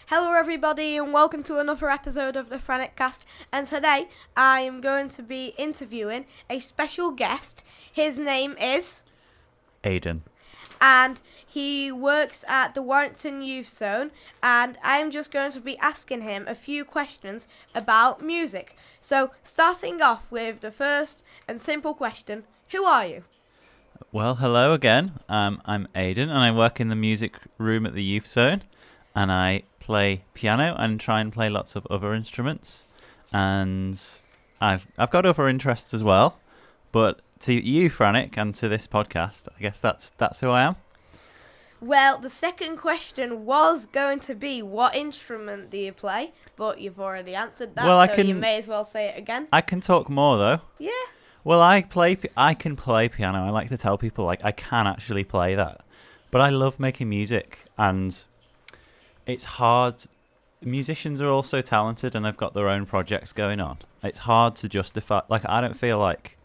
Hello everybody and welcome to another episode of the Franek cast, and today I am going to be interviewing a special guest. His name is Aidan. And he works at the Warrington Youth Zone, and I'm just going to be asking him a few questions about music. So starting off with the first and simple question, who are you? Well, hello again. I'm Aidan and I work in the music room at the Youth Zone, and I play piano and try and play lots of other instruments. And I've got other interests as well, but to you, Franek, and to this podcast, I guess that's who I am. Well, the second question was going to be, what instrument do you play? But you've already answered that, Well, you may as well say it again. I can talk more though. Yeah. Well, I can play piano. I like to tell people I can actually play that. But I love making music, and it's hard. Musicians are also talented and they've got their own projects going on. It's hard to justify. I don't feel like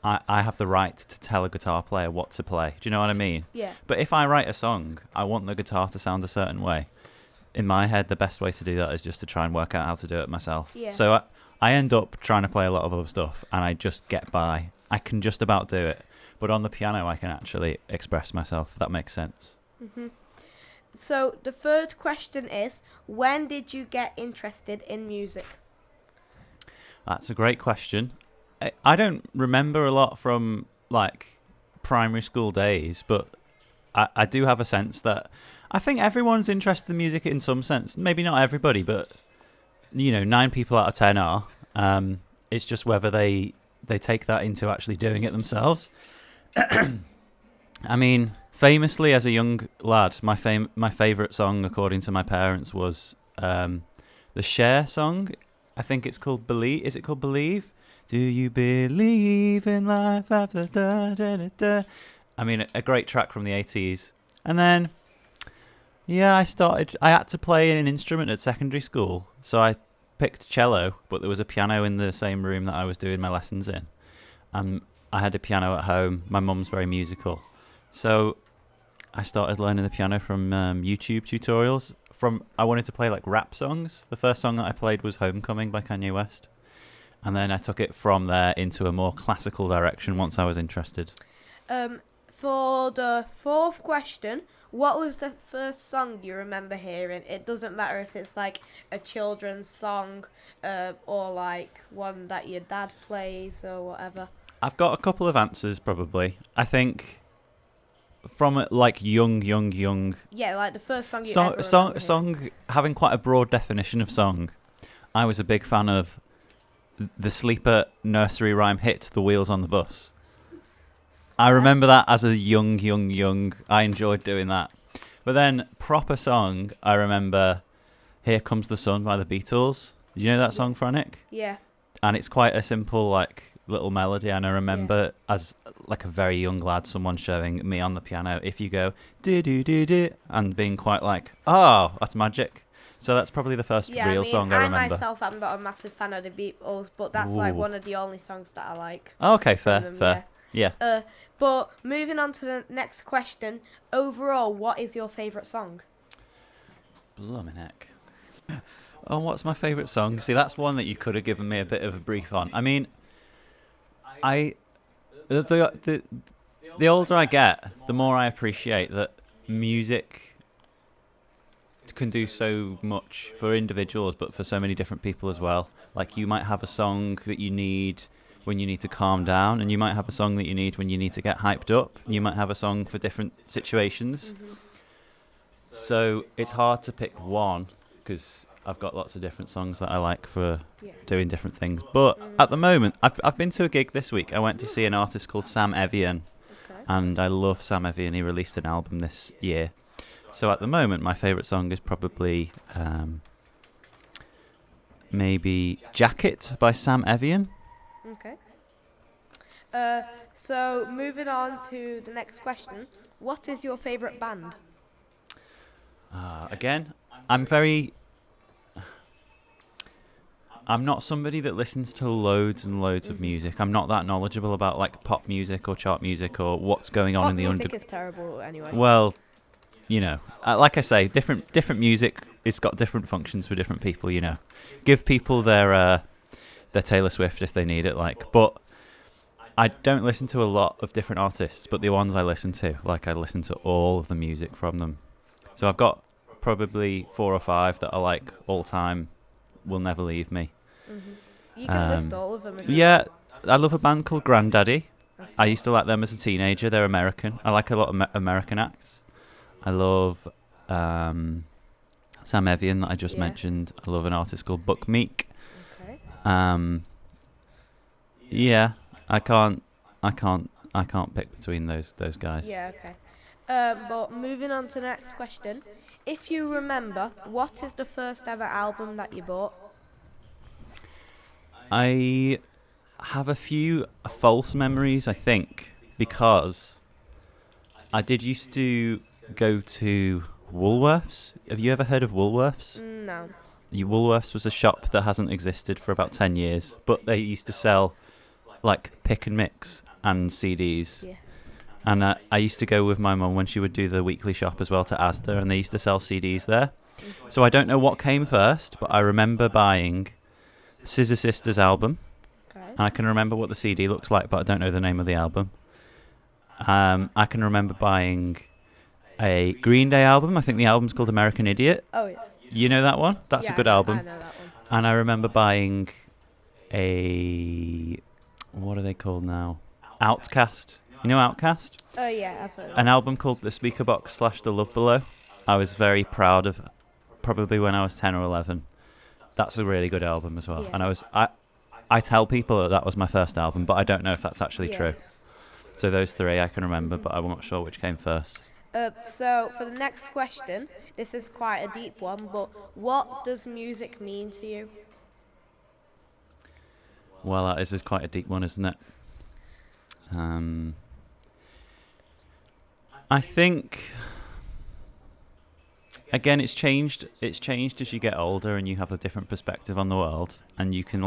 I have the right to tell a guitar player what to play. Do you know what I mean? Yeah. But if I write a song, I want the guitar to sound a certain way. In my head, the best way to do that is just to try and work out how to do it myself. Yeah. So I end up trying to play a lot of other stuff, and I just get by. I can just about do it. But on the piano, I can actually express myself, if that makes sense. Mm-hmm. So the third question is, when did you get interested in music? That's a great question. I don't remember a lot from primary school days, but I do have a sense that I think everyone's interested in music in some sense. Maybe not everybody, but 9 people out of 10 are. It's just whether they take that into actually doing it themselves. I mean, famously as a young lad, my favourite song, according to my parents, was the Cher song. I think it's called Believe. Is it called Believe? Do you believe in life after da da da da? I mean, a great track from the 80s. And then, I had to play an instrument at secondary school. So I picked cello, but there was a piano in the same room that I was doing my lessons in. I had a piano at home. My mum's very musical. So I started learning the piano from YouTube tutorials. I wanted to play rap songs. The first song that I played was Homecoming by Kanye West. And then I took it from there into a more classical direction once I was interested. For the fourth question, what was the first song you remember hearing? It doesn't matter if it's a children's song or one that your dad plays or whatever. I've got a couple of answers probably. I think from young. Yeah, the first song you ever remember song having quite a broad definition of song. I was a big fan of the sleeper nursery rhyme hit, The Wheels on the Bus. I remember that as a young. I enjoyed doing that. But then proper song, I remember Here Comes the Sun by the Beatles. Do you know that song, Franek? Yeah. And it's quite a simple little melody, and I remember as a very young lad someone showing me on the piano, if you go do do do do, and being quite oh, that's magic. So that's probably the first real song I remember. I myself am not a massive fan of the Beatles, but that's one of the only songs that I like. Oh, okay, fair. Yeah. But moving on to the next question, overall, what is your favourite song? Bloomin' heck. Oh, what's my favourite song? See, that's one that you could have given me a bit of a brief on. I mean, the older I get, the more I appreciate that music can do so much for individuals, but for so many different people as well. You might have a song that you need when you need to calm down, and you might have a song that you need when you need to get hyped up. You might have a song for different situations. Mm-hmm. So it's hard to pick one, because I've got lots of different songs that I like for doing different things. But at the moment, I've been to a gig this week. I went to see an artist called Sam Evian, and I love Sam Evian. He released an album this year. So at the moment, my favourite song is probably maybe Jacket by Sam Evian. Okay. So moving on to the next question, what is your favourite band? Again, I'm not somebody that listens to loads and loads of music. I'm not that knowledgeable about pop music or chart music or what's going on in the music is terrible anyway. Well, like I say, different music it's got different functions for different people. You know, give people their Taylor Swift if they need it. Like, but I don't listen to a lot of different artists, but the ones I listen to, like I listen to all of the music from them. So I've got probably 4 or 5 that are like all time, will never leave me. You can list all of them. Yeah, I love a band called Grandaddy. I used to like them as a teenager. They're American. I like a lot of American acts. I love Sam Evian that I just mentioned. I love an artist called Buck Meek. Okay. Yeah, I can't pick between those guys. Yeah, okay. But moving on to the next question. If you remember, what is the first ever album that you bought? I have a few false memories, I think, because I did used to go to Woolworths. Have you ever heard of Woolworths? No. Woolworths was a shop that hasn't existed for about 10 years, but they used to sell like pick and mix and CDs. Yeah. And I used to go with my mum when she would do the weekly shop as well to Asda, and they used to sell CDs there. So I don't know what came first, but I remember buying Scissor Sisters album. Okay. And I can remember what the CD looks like, but I don't know the name of the album. I can remember buying a Green Day album. I think the album's called American Idiot. Oh, yeah. You know that one? That's a good album. I know that one. And I remember buying a... What are they called now? Outcast. You know Outcast? Oh, yeah, I've heard of An album called The Speaker Box / The Love Below. I was very proud of, probably when I was 10 or 11. That's a really good album as well. Yeah. And I tell people that was my first album, but I don't know if that's actually Yeah. true. So those 3 I can remember, but I'm not sure which came first. So for the next question, this is quite a deep one, but what does music mean to you? Well, that is quite a deep one, isn't it? I think, again, it's changed. It's changed as you get older and you have a different perspective on the world, and you can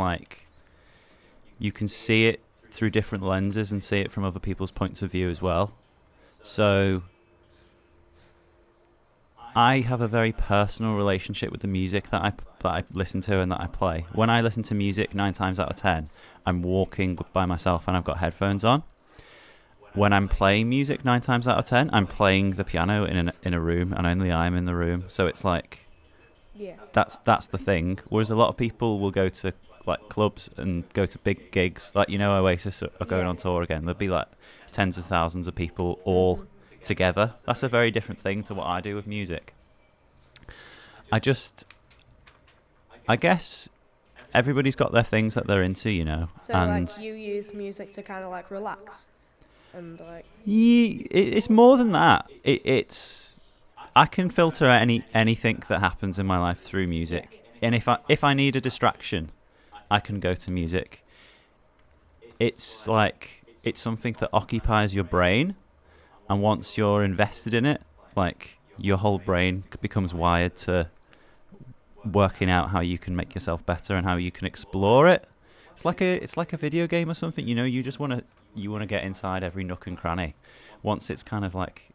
see it through different lenses and see it from other people's points of view as well. So I have a very personal relationship with the music that I listen to and that I play. When I listen to music, 9 times out of 10, I'm walking by myself and I've got headphones on. When I'm playing music, 9 times out of 10, I'm playing the piano in a room, and only I'm in the room. So it's like, Yeah. that's the thing. Whereas a lot of people will go to like clubs and go to big gigs, like Oasis are going on tour again. There'll be like tens of thousands of people all together. That's a very different thing to what I do with music. I guess everybody's got their things that they're into, So and like you use music to kind of like relax, and like. it's more than that. It's I can filter anything that happens in my life through music, and if I need a distraction, I can go to music. It's like it's something that occupies your brain, and once you're invested in it, like your whole brain becomes wired to working out how you can make yourself better and how you can explore it. It's like a video game or something. You just want to get inside every nook and cranny. Once it's kind of like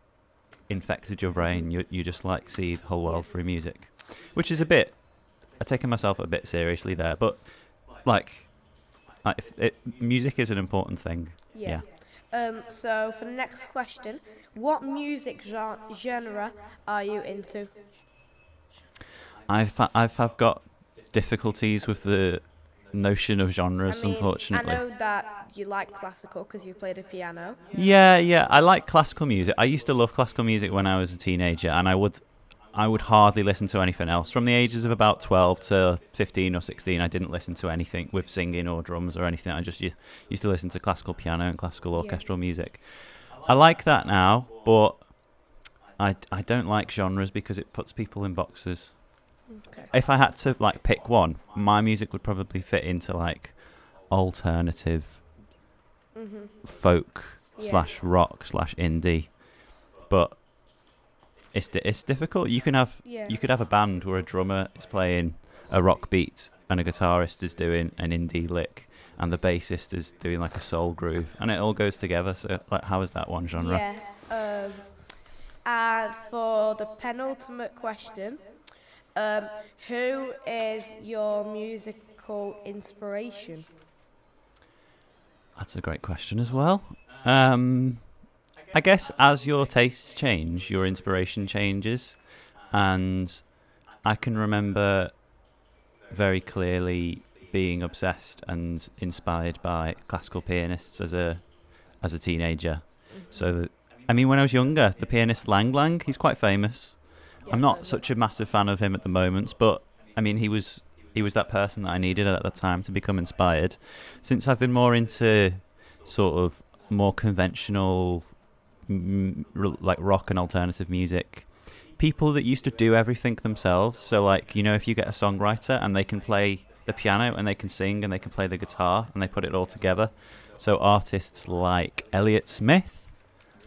infected your brain, you just like see the whole world through music, which is I'm taking myself a bit seriously there, but music is an important thing. Yeah. So for the next question, what music genre are you into? I've got difficulties with the notion of genres, unfortunately. I know that you like classical because you played the piano. Yeah, I like classical music. I used to love classical music when I was a teenager, and I would hardly listen to anything else. From the ages of about 12 to 15 or 16, I didn't listen to anything with singing or drums or anything. I just used to listen to classical piano and classical orchestral music. I like that now, but I don't like genres because it puts people in boxes. Okay. If I had to pick one, my music would probably fit into alternative folk / rock / indie, but it's difficult. You could have a band where a drummer is playing a rock beat and a guitarist is doing an indie lick and the bassist is doing a soul groove, and it all goes together. So how is that one genre? Yeah. And for the penultimate question, Um, who is your musical inspiration? That's a great question as well. I guess as your tastes change, your inspiration changes, and I can remember very clearly being obsessed and inspired by classical pianists as a teenager. So, I mean, when I was younger, the pianist Lang Lang, he's quite famous. I'm not such a massive fan of him at the moment, but I mean, he was that person that I needed at the time to become inspired. Since I've been more into sort of more conventional, like rock and alternative music, people that used to do everything themselves. So, like, if you get a songwriter and they can play the piano and they can sing and they can play the guitar and they put it all together. So, artists like Elliott Smith.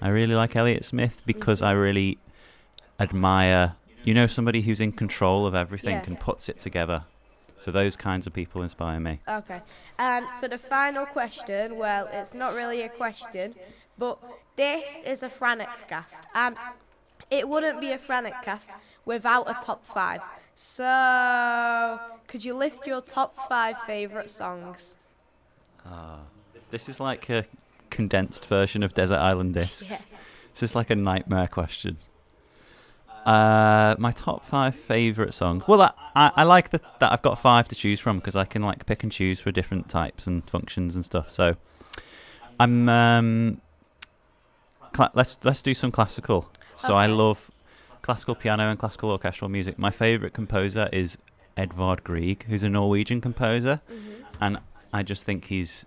I really like Elliott Smith because I really admire, somebody who's in control of everything and puts it together. So those kinds of people inspire me. Okay. And for the final question, well, it's not really a question, but this is a Franek cast, and it wouldn't be a Franek cast without a top 5. So, could you list your top 5 favourite songs? This is like a condensed version of Desert Island Discs. Yeah. This is like a nightmare question. My top 5 favourite songs. Well, I like that I've got 5 to choose from because I can like pick and choose for different types and functions and stuff. So I'm let's do some classical. So I love classical piano and classical orchestral music. My favourite composer is Edvard Grieg, who's a Norwegian composer, and I just think he's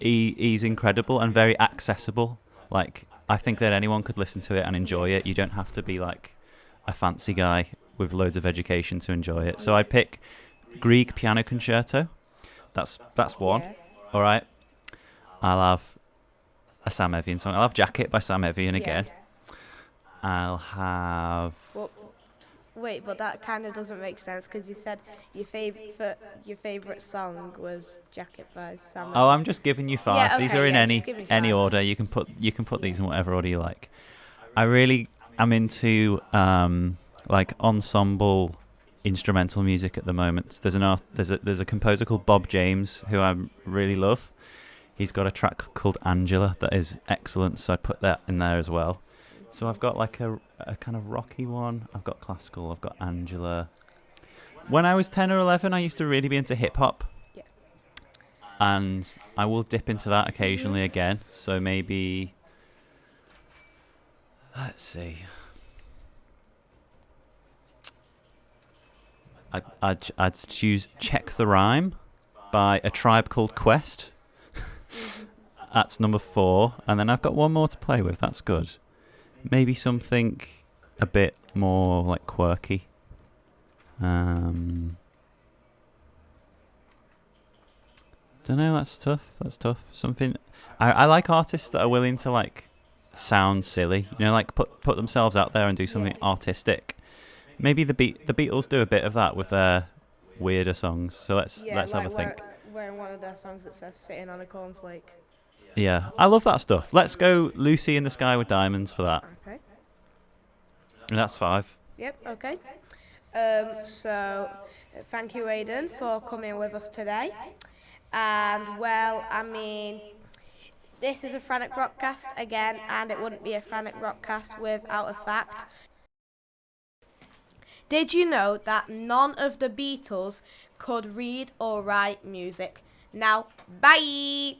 incredible and very accessible. Like, I think that anyone could listen to it and enjoy it. You don't have to be like a fancy guy with loads of education to enjoy it. So I pick Grieg Piano Concerto. That's one. Yeah. All right. I'll have a Sam Evian song. I'll have Jacket by Sam Evian again. I'll have... Well, wait, but that kind of doesn't make sense because you said your favourite song was Jacket by Sam. Oh, I'm just giving you 5. Yeah, These okay, are in just give me any 5. order. You can put these in whatever order you like. I really am into like ensemble instrumental music at the moment. There's a composer called Bob James who I really love. He's got a track called Angela that is excellent, so I put that in there as well. So I've got like a kind of rocky one. I've got classical. I've got Angela. When I was 10 or 11, I used to really be into hip hop. Yeah. And I will dip into that occasionally again. So maybe, let's see. I'd choose Check the Rhyme by A Tribe Called Quest. That's number 4. And then I've got one more to play with. That's good. Maybe something a bit more like quirky. Don't know. That's tough. Something. I like artists that are willing to like sound silly. Like put themselves out there and do something artistic. Maybe the Beatles do a bit of that with their weirder songs. So let's have a think. Wearing one of their songs that says "Sitting on a Cornflake." Yeah, I love that stuff. Let's go Lucy in the Sky with Diamonds for that. Okay. And that's 5. Yep. Okay. So, thank you, Aidan, for coming with us today. And well, I mean, this is a Franek Rockcast again, and it wouldn't be a Franek Rockcast without a fact. Did you know that none of the Beatles could read or write music? Now, bye!